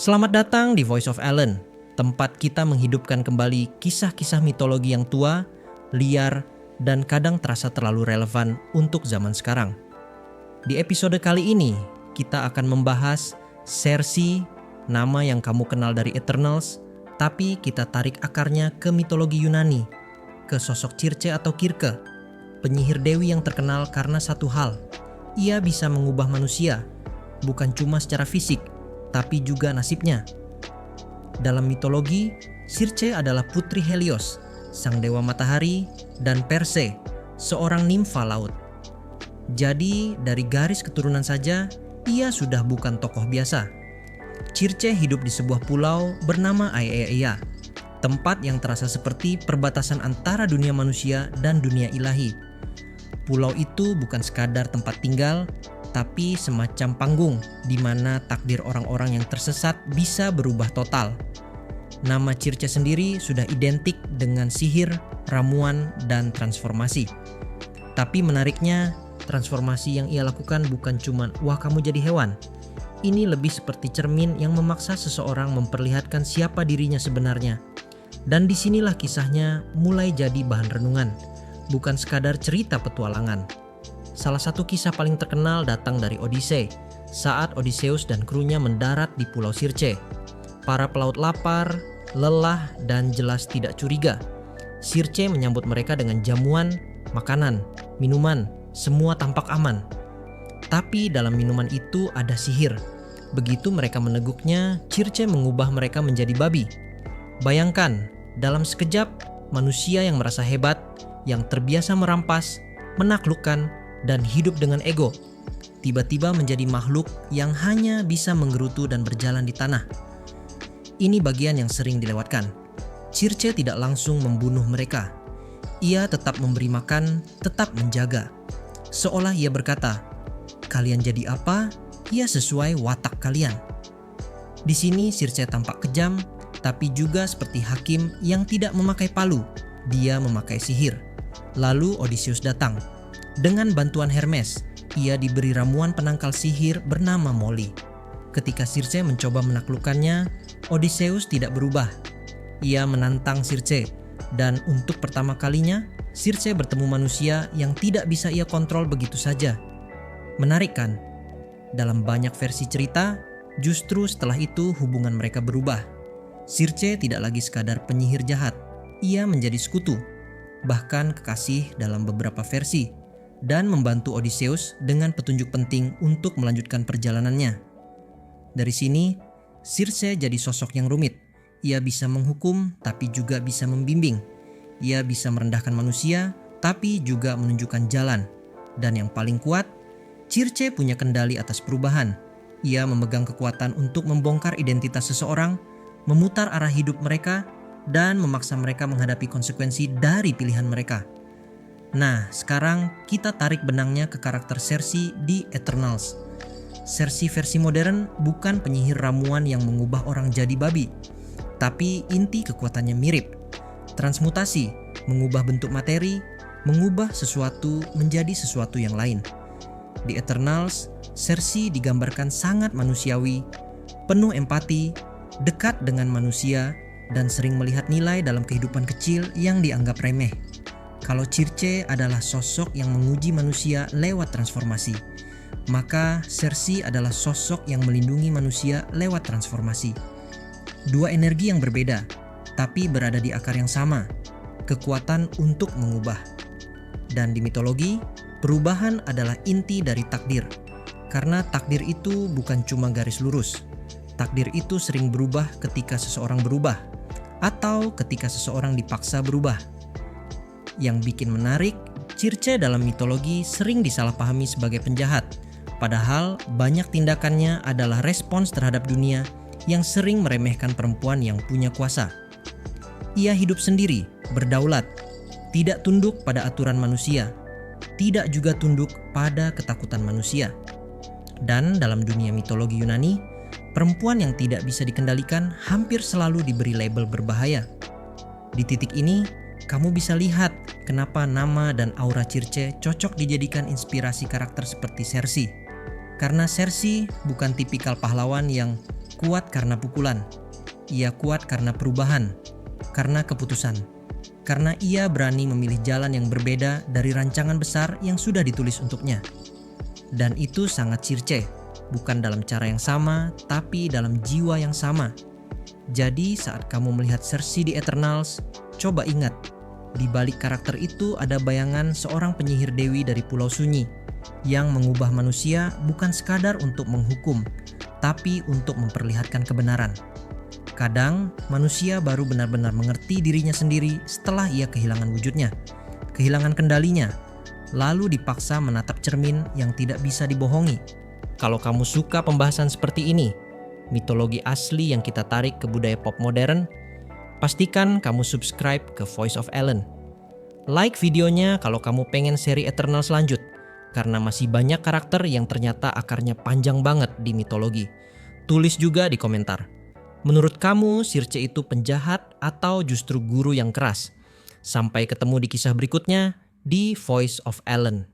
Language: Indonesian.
Selamat datang di Voice of Ellen, tempat kita menghidupkan kembali kisah-kisah mitologi yang tua, liar, dan kadang terasa terlalu relevan untuk zaman sekarang. Di episode kali ini, kita akan membahas Circe, nama yang kamu kenal dari Eternals, tapi kita tarik akarnya ke mitologi Yunani, ke sosok Circe atau Kirke, penyihir dewi yang terkenal karena satu hal, ia bisa mengubah manusia, bukan cuma secara fisik, tapi juga nasibnya. Dalam mitologi, Circe adalah putri Helios, sang dewa matahari, dan Perse, seorang nimfa laut. Jadi, dari garis keturunan saja, ia sudah bukan tokoh biasa. Circe hidup di sebuah pulau bernama Aiaia, tempat yang terasa seperti perbatasan antara dunia manusia dan dunia ilahi. Pulau itu bukan sekadar tempat tinggal, tapi semacam panggung di mana takdir orang-orang yang tersesat bisa berubah total. Nama Circe sendiri sudah identik dengan sihir, ramuan, dan transformasi. Tapi menariknya, transformasi yang ia lakukan bukan cuma "wah kamu jadi hewan". Ini lebih seperti cermin yang memaksa seseorang memperlihatkan siapa dirinya sebenarnya. Dan disinilah kisahnya mulai jadi bahan renungan, bukan sekadar cerita petualangan. Salah satu kisah paling terkenal datang dari Odyssey, saat Odysseus dan krunya mendarat di Pulau Circe. Para pelaut lapar, lelah, dan jelas tidak curiga. Circe menyambut mereka dengan jamuan, makanan, minuman, semua tampak aman. Tapi dalam minuman itu ada sihir. Begitu mereka meneguknya, Circe mengubah mereka menjadi babi. Bayangkan, dalam sekejap, manusia yang merasa hebat, yang terbiasa merampas, menaklukkan, dan hidup dengan ego, tiba-tiba menjadi makhluk yang hanya bisa menggerutu dan berjalan di tanah. Ini bagian yang sering dilewatkan. Circe tidak langsung membunuh mereka. Ia tetap memberi makan, tetap menjaga. Seolah ia berkata, "Kalian jadi apa? Ya sesuai watak kalian." Di sini Circe tampak kejam, tapi juga seperti hakim yang tidak memakai palu. Dia memakai sihir. Lalu Odysseus datang. Dengan bantuan Hermes, ia diberi ramuan penangkal sihir bernama Molly. Ketika Circe mencoba menaklukkannya, Odysseus tidak berubah. Ia menantang Circe, dan untuk pertama kalinya, Circe bertemu manusia yang tidak bisa ia kontrol begitu saja. Menarik kan? Dalam banyak versi cerita, justru setelah itu hubungan mereka berubah. Circe tidak lagi sekadar penyihir jahat, ia menjadi sekutu, bahkan kekasih dalam beberapa versi, dan membantu Odysseus dengan petunjuk penting untuk melanjutkan perjalanannya. Dari sini, Circe jadi sosok yang rumit. Ia bisa menghukum, tapi juga bisa membimbing. Ia bisa merendahkan manusia, tapi juga menunjukkan jalan. Dan yang paling kuat, Circe punya kendali atas perubahan. Ia memegang kekuatan untuk membongkar identitas seseorang, memutar arah hidup mereka, dan memaksa mereka menghadapi konsekuensi dari pilihan mereka. Nah, sekarang kita tarik benangnya ke karakter Circe di Eternals. Circe versi modern bukan penyihir ramuan yang mengubah orang jadi babi, tapi inti kekuatannya mirip. Transmutasi, mengubah bentuk materi, mengubah sesuatu menjadi sesuatu yang lain. Di Eternals, Circe digambarkan sangat manusiawi, penuh empati, dekat dengan manusia, dan sering melihat nilai dalam kehidupan kecil yang dianggap remeh. Kalau Circe adalah sosok yang menguji manusia lewat transformasi, maka Circe adalah sosok yang melindungi manusia lewat transformasi. Dua energi yang berbeda, tapi berada di akar yang sama, kekuatan untuk mengubah. Dan di mitologi, perubahan adalah inti dari takdir. Karena takdir itu bukan cuma garis lurus. Takdir itu sering berubah ketika seseorang berubah, atau ketika seseorang dipaksa berubah. Yang bikin menarik, Circe dalam mitologi sering disalahpahami sebagai penjahat, padahal banyak tindakannya adalah respons terhadap dunia yang sering meremehkan perempuan yang punya kuasa. Ia hidup sendiri, berdaulat, tidak tunduk pada aturan manusia, tidak juga tunduk pada ketakutan manusia. Dan dalam dunia mitologi Yunani, perempuan yang tidak bisa dikendalikan hampir selalu diberi label berbahaya. Di titik ini, kamu bisa lihat kenapa nama dan aura Circe cocok dijadikan inspirasi karakter seperti Circe. Karena Cersei bukan tipikal pahlawan yang kuat karena pukulan. Ia kuat karena perubahan, karena keputusan. Karena ia berani memilih jalan yang berbeda dari rancangan besar yang sudah ditulis untuknya. Dan itu sangat Circe, bukan dalam cara yang sama, tapi dalam jiwa yang sama. Jadi saat kamu melihat Cersei di Eternals, coba ingat, di balik karakter itu ada bayangan seorang penyihir dewi dari Pulau Sunyi yang mengubah manusia bukan sekadar untuk menghukum, tapi untuk memperlihatkan kebenaran. Kadang manusia baru benar-benar mengerti dirinya sendiri setelah ia kehilangan wujudnya, kehilangan kendalinya, lalu dipaksa menatap cermin yang tidak bisa dibohongi. Kalau kamu suka pembahasan seperti ini, mitologi asli yang kita tarik ke budaya pop modern, pastikan kamu subscribe ke Voice of Ellen. Like videonya kalau kamu pengen seri Eternals lanjut, karena masih banyak karakter yang ternyata akarnya panjang banget di mitologi. Tulis juga di komentar. Menurut kamu, Circe itu penjahat atau justru guru yang keras? Sampai ketemu di kisah berikutnya di Voice of Ellen.